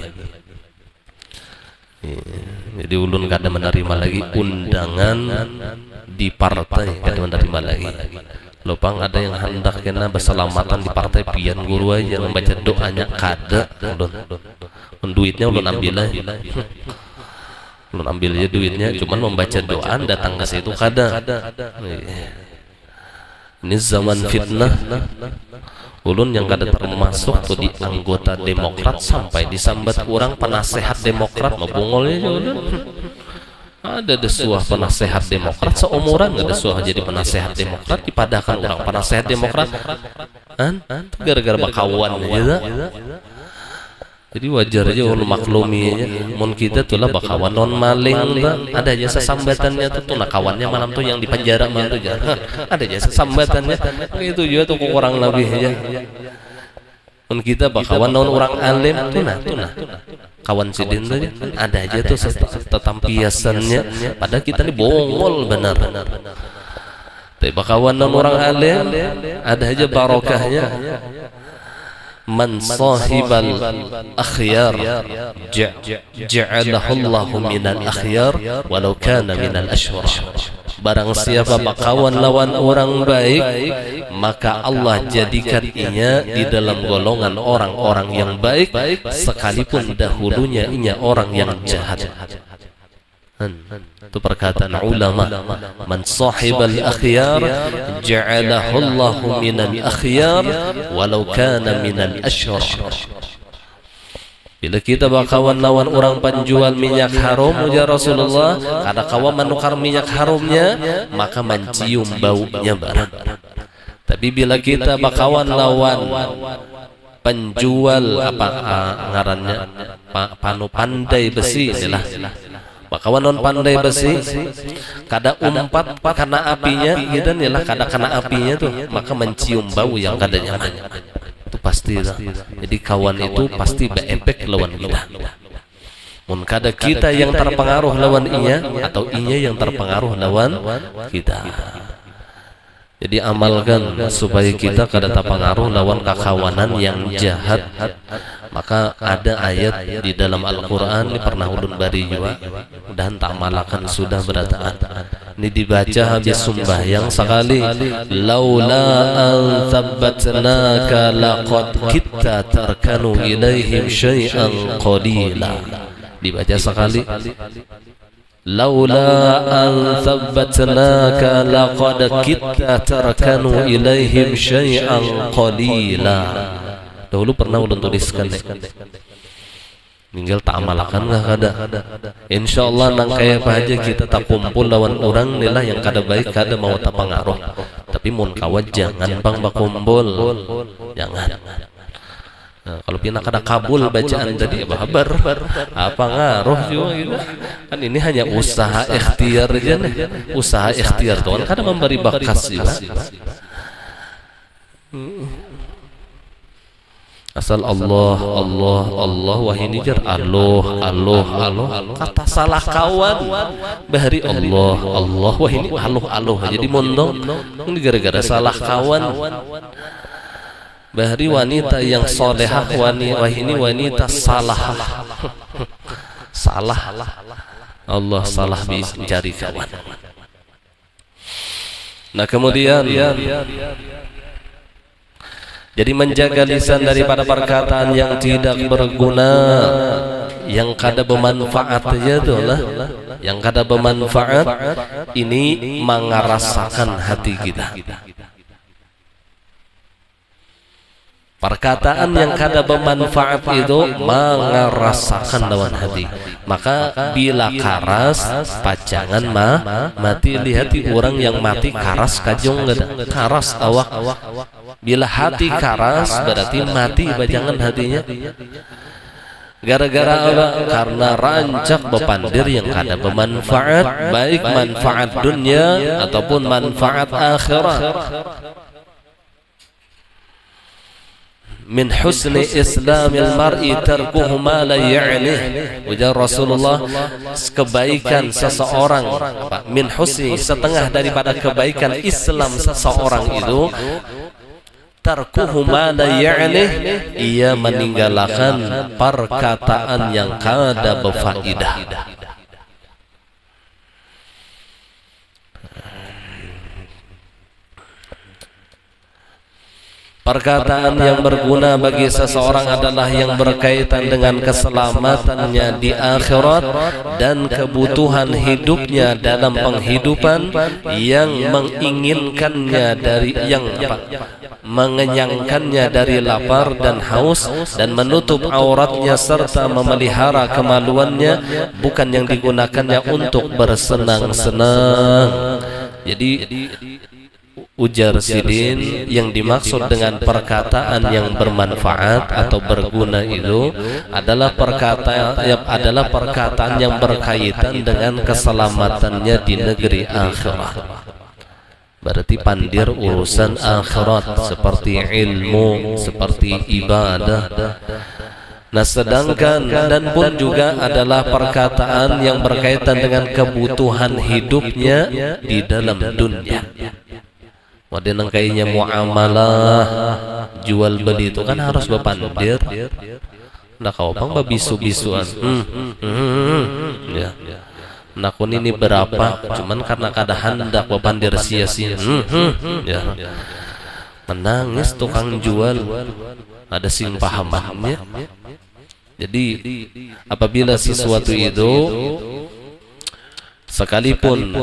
Jadi ulun kada menerima lagi undangan di partai, kada menerima lagi. Lopang ada yang hendak kena berselamatan di partai pian guru aja membaca doanya kada ulun. Duitnya ulun ambil aja. Ulun ambil aja duitnya, cuman membaca doa datang ke situ kada. Ini zaman fitnah. Ulun yang kada termasuk tuh di anggota Demokrat sampai disambat orang penasehat Demokrat, mabungolnya aja ulun. Ada desuah penasehat Demokrat seumuran, ada desuah jadi penasehat Demokrat, dipadahkan orang penasehat Demokrat gara-gara bakawan aja. Jadi wajar aja ulun maklumi aja. Mun kita tuh lah bakawan non maling, ada aja sesambatannya tuh kawannya malam tuh yang di penjara malam tuh ada aja sesambatannya. Itu juga tuh kurang lebih aja. Mun kita bakawan non orang alim tuh nah kawan Sidin tuh ada aja tuh tetampiasannya. Padahal kita nih bongol benar. Tapi bakawan non orang alim ada aja barokahnya. Man sahibal akhyar ja'alahu Allahu minal akhyar walau kana minal ashrar. Barang siapa bakawan lawan orang baik, maka Allah jadikan ianya di dalam golongan orang-orang yang baik, sekalipun dahulunya ianya orang yang jahat. Itu perkataan ulama, man sahibal akhyar ja'alahu Allahu minal akhyar walau kana minal ashrar. Bila kita bakawan lawan orang penjual minyak haram, ya Rasulullah, kada kawan menukar minyak haramnya, maka mencium baunya barang. Tapi bila kita bakawan lawan penjual apa ngarannya panu pandai besi, inilah bakawan non pandai besi, kada umpat karena apinya gitu nih lah, kada kena apinya tuh, maka mencium bau yang kada nyaman. Itu pasti lah. Jadi kawan itu pasti beefek lawan kita. Mun kada kita yang terpengaruh lawan inya, atau inya yang terpengaruh lawan kita. Jadi amalkan supaya kita kada terpengaruh lawan kakawanan yang jahat. Maka ada ayat di dalam Al-Quran, ini pernah ulun bari juga, dan tak malakan sudah berataan. Ini dibaca habis sembahyang sekali, laula an thabbatnaka laqad kitta tarkanu ilaihim syai'an qalila. Dibaca sekali, laula an thabbatnaka laqad kitta tarkanu ilaihim syai'an qalila. Dahulu pernah ulun tuliskan tinggal tak amalakan nggak kada. Insyaallah nang kaya apa aja kita tak kumpul lawan orang nilah yang kada baik kada mau tak pengaruh. Tapi mun kawat jangan bang bakumpul, jangan. Nah, kalau pina kada kabul bacaan tadi babar apa ngaruh juga gitu. Kan ini hanya usaha ikhtiar aja nih. Usaha ikhtiar Tuhan kada memberi bakas juga. Asal Allah, Allah, Allah, wah ini jar Allah, Allah, Allah, kata salah kawan, bahari Allah, Allah, wah ini Allah, Allah, jadi mondong, ini gara-gara salah kawan. Bahari wanita yang solehah, wah ini wanita salah, salah, Allah salah mencari kawan. Nah kemudian jadi menjaga lisan daripada perkataan yang tidak berguna, yang kada bermanfaat aja tuh lah, yang kada bermanfaat ini mengerasakan hati kita. Perkataan yang kada bermanfaat itu mengerasakan lawan hati. Maka bila karas pacangan mati. Lihat orang yang mati karas kajong gada, karas awak. Bila hati karas berarti mati pacangan hatinya. Gara-gara apa? Karena rancak bepandir yang kada bermanfaat, baik manfaat dunia ataupun manfaat akhirat. Min husni islamil mar'i tarkuhu ma la ya'nih. Ujar Rasulullah, kebaikan seseorang min husni, setengah daripada kebaikan Islam seseorang itu tarkuhu ma la ya'nih, ia meninggalkan perkataan yang kada berfaedah. Perkataan yang berguna bagi seseorang adalah yang berkaitan dengan keselamatannya di akhirat dan kebutuhan hidupnya dalam penghidupan, yang menginginkannya dari mengenyangkannya dari lapar dan haus, dan menutup auratnya serta memelihara kemaluannya, bukan yang digunakannya untuk bersenang-senang. Jadi ujar Sidin, yang dimaksud dengan perkataan yang bermanfaat atau berguna itu adalah perkataan yang berkaitan dengan keselamatannya di negeri akhirat. Berarti pandir urusan akhirat seperti ilmu, seperti ibadah. Nah sedangkan dan pun juga adalah perkataan yang berkaitan dengan kebutuhan hidupnya di dalam dunia. Wadah kayaknya muamalah jual beli itu kan harus bepandir. Nah kau pang babisu-bisuan, ya. Nah kun ini berapa? Cuman karena kada hendak bepandir sia-sia, ya. Menangis tukang jual, ada sing pahamnya. Jadi apabila sesuatu itu sekalipun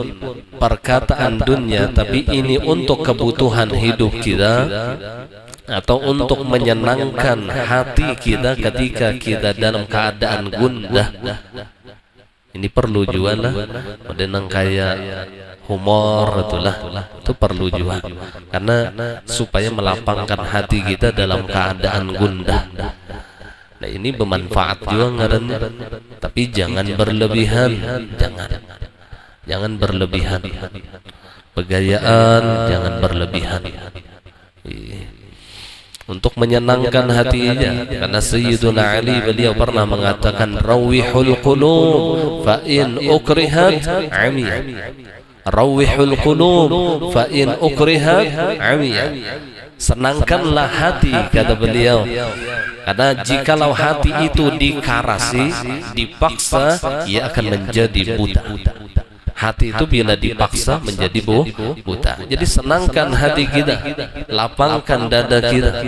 perkataan dunia, tapi ini untuk kebutuhan hidup kita atau untuk menyenangkan hati kita ketika kita dalam keadaan gundah, ini perlu juga lah. Kemudian kayak humor itulah, itu perlu juga karena supaya melapangkan hati kita dalam keadaan gundah. Nah ini bermanfaat juga ngarannya, tapi jangan berlebihan, jangan berlebihan. Pegayaan jangan berlebihan. Untuk menyenangkan hatinya, karena Sayyiduna Ali beliau pernah mengatakan rawihul qulub fa in ukrihat amiyah. Rawihul qulub fa in ukrihat amiyah. Senangkanlah hati, kata beliau, karena jikalau hati itu dikarasi, dipaksa, ia akan menjadi buta. Hati itu bila dipaksa menjadi buta. Jadi senangkan hati kita, lapangkan dada kita.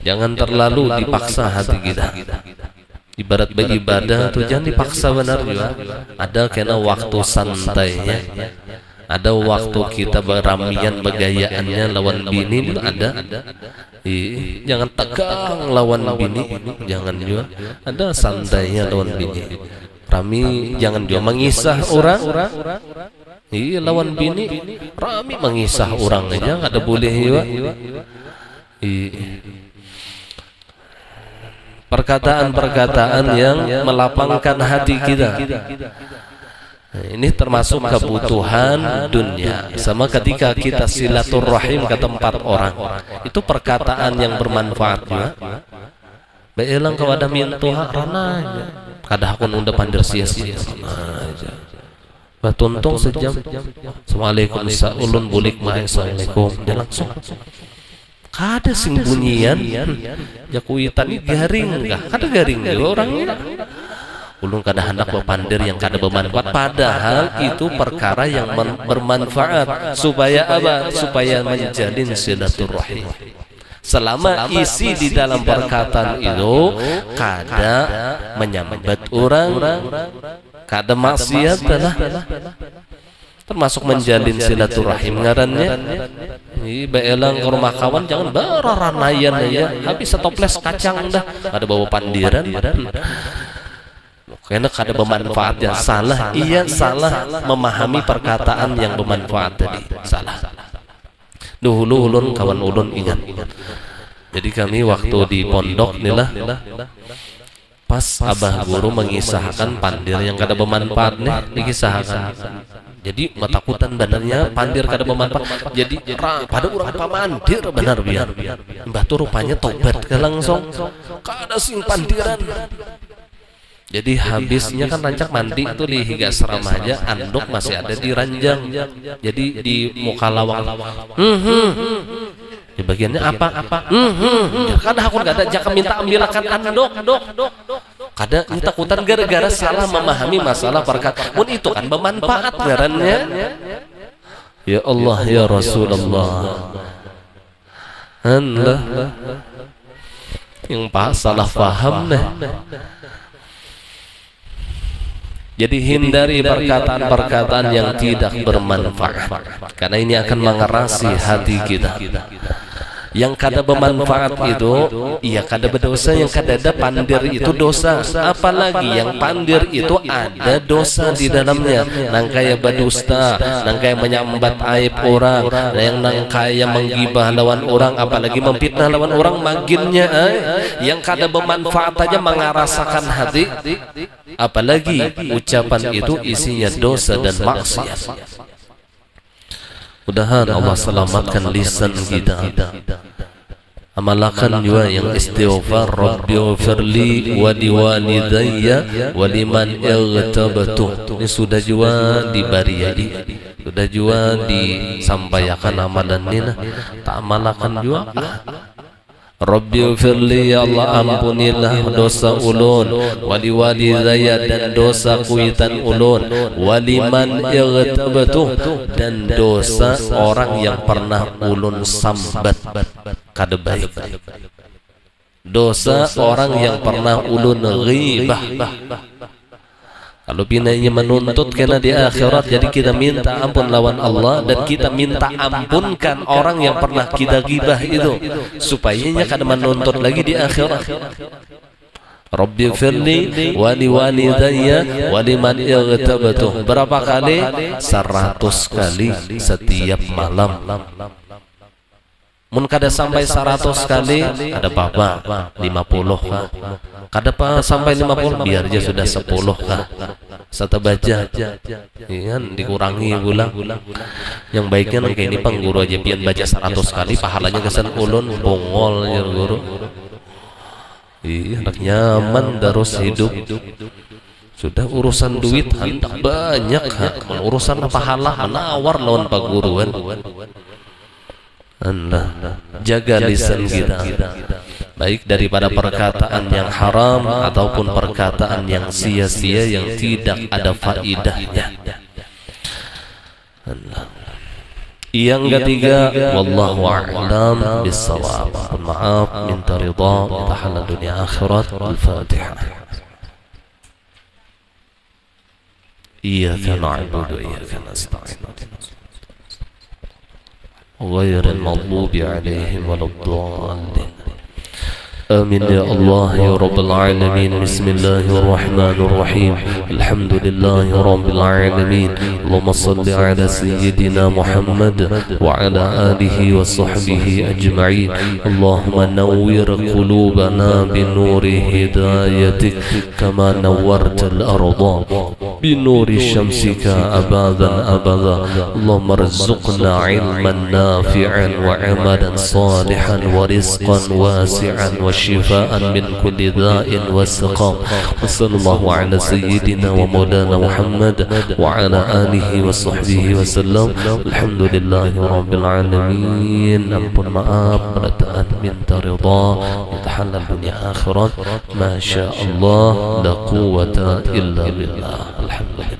Jangan terlalu dipaksa hati kita. Ibarat beribadah tuh jangan dipaksa benar juga. Ada kena waktu santainya, ada waktu kita beramian begayaannya lawan bini itu ada. Jangan tegang lawan bini, jangan juga. Ada santainya lawan bini. Rami jangan juga mengisah orang. Iya lawan bini, rami mengisah orang aja ada boleh juga. Perkataan-perkataan yang melapangkan hati kita. Ini termasuk kebutuhan dunia. Sama ketika kita silaturahim ke tempat orang, itu perkataan yang bermanfaat juga. Beelang kepada mintuha rananya. Kadang aku unda pandir sia-sia. Batuntung sejam. Assalamualaikum ulun bulik main assalamualaikum. Dia langsung. Kada sing bunyian jakuitan ini garing enggak? Kada garing juga orangnya. Ulun kada hendak berpandir yang kada bermanfaat, padahal itu perkara yang bermanfaat supaya apa? Supaya menjalin silaturahim. Selama isi di dalam perkataan itu kada menyambat orang, kada maksiat lah. Termasuk menjalin silaturahim ngarannya. Baelang ke rumah kawan jangan beraranayan ya. Habis setoples kacang dah ada bawa pandiran. Karena kada bermanfaat yang salah. Iya salah memahami perkataan yang bermanfaat tadi. Salah. Dulu ulun kawan ulun ingat. Jadi kami waktu di pondok nilah pas abah guru mengisahkan pandir yang kada bermanfaat nih dikisahkan. Jadi matakutan benarnya pandir kada bermanfaat. Jadi pada orang pamandir benar biar. Mbah tu rupanya tobat ke langsung. Kada sing pandiran. Jadi habisnya kan rancak mandi itu di higa serama aja, anduk masih ada di ranjang. Jadi di muka lawang. Di bagiannya apa? Kada aku kada jaka minta ambilakan anduk. Kada takutan gara-gara salah memahami masalah perkataan. Mun itu kan bermanfaat ngarannya. Ya Allah ya Rasulullah. Allah yang salah paham nih. Jadi hindari perkataan-perkataan yang tidak bermanfaat, karena ini akan mengerasi hati kita. Yang kada bermanfaat itu, iya kada berdosa. Yang kada ada pandir itu dosa. Apalagi yang pandir itu ada dosa di dalamnya. Nangkaya berdusta, nangkaya menyambat aib orang, yang nangkaya menggibah lawan orang, apalagi memfitnah lawan orang maginnya. Yang kada bermanfaat aja mengerasakan hati. Apalagi ucapan itu isinya dosa dan maksiat. Mudah-mudahan Allah selamatkan lisan kita. Amalkan juga yang istighfar, Rabbighfirli wa liwalidayya wa liman irtabatu. Ini sudah juga dibariyai, sudah juga disampaikan amalan ini. Tak amalkan juga. Rabbighfirli, ya Allah ampunilah dosa ulun, wali walidayya dan dosa kuitan ulun, waliman irtabatu dan dosa orang yang pernah ulun sambat kada baik, dosa orang yang pernah ulun ghibah. Kalau binanya menuntut kena di akhirat, jadi kita minta ampun lawan Allah dan kita minta ampunkan orang yang pernah kita gibah itu, supaya kada menuntut lagi di akhirat. Rabbighfirli wa liwalidayya wa liman irtabatu. Berapa kali? 100 kali setiap malam. Mun kada sampai 100 kali ada apa-apa 50 kah? Kada pa sampai 50 biar aja sudah 10 kah? Satu baca kan dikurangi pula. Yang baiknya nang ini pengguru aja pian baca 100 kali pahalanya kesan ulun bongol ya guru. Iya anak nyaman terus hidup. Sudah urusan duit hendak banyak urusan pahala menawar lawan pak guru kan. Anda jaga lisan kita, baik daripada perkataan yang haram ataupun perkataan yang sia-sia yang tidak ada faidahnya. Yang ketiga, wallahu a'lam bissawab. Maaf minta ridha, tahala dunia akhirat. Al-Fatihah. iyyaka na'budu wa iyyaka nasta'in ghairil maghdubi 'alaihim waladdallin. آمين يا الله يا رب العالمين. بسم الله الرحمن الرحيم. الحمد لله رب العالمين. اللهم صل على سيدنا محمد وعلى آله وصحبه أجمعين. اللهم نور قلوبنا بنور هدايتك كما نورت الأرض بنور شمسك أبدا أبدا. اللهم ارزقنا علما نافعا وعملا صالحا ورزقا واسعا شفاء من كل داء وسقام. وصلى الله على سيدنا ومولانا محمد وعلى آله وصحبه وسلم. الحمد لله رب العالمين. أمبر maaf, perdataan minta ridha, minta halal dunia akhirat. Masya Allah, la quwata illa billah. Alhamdulillah.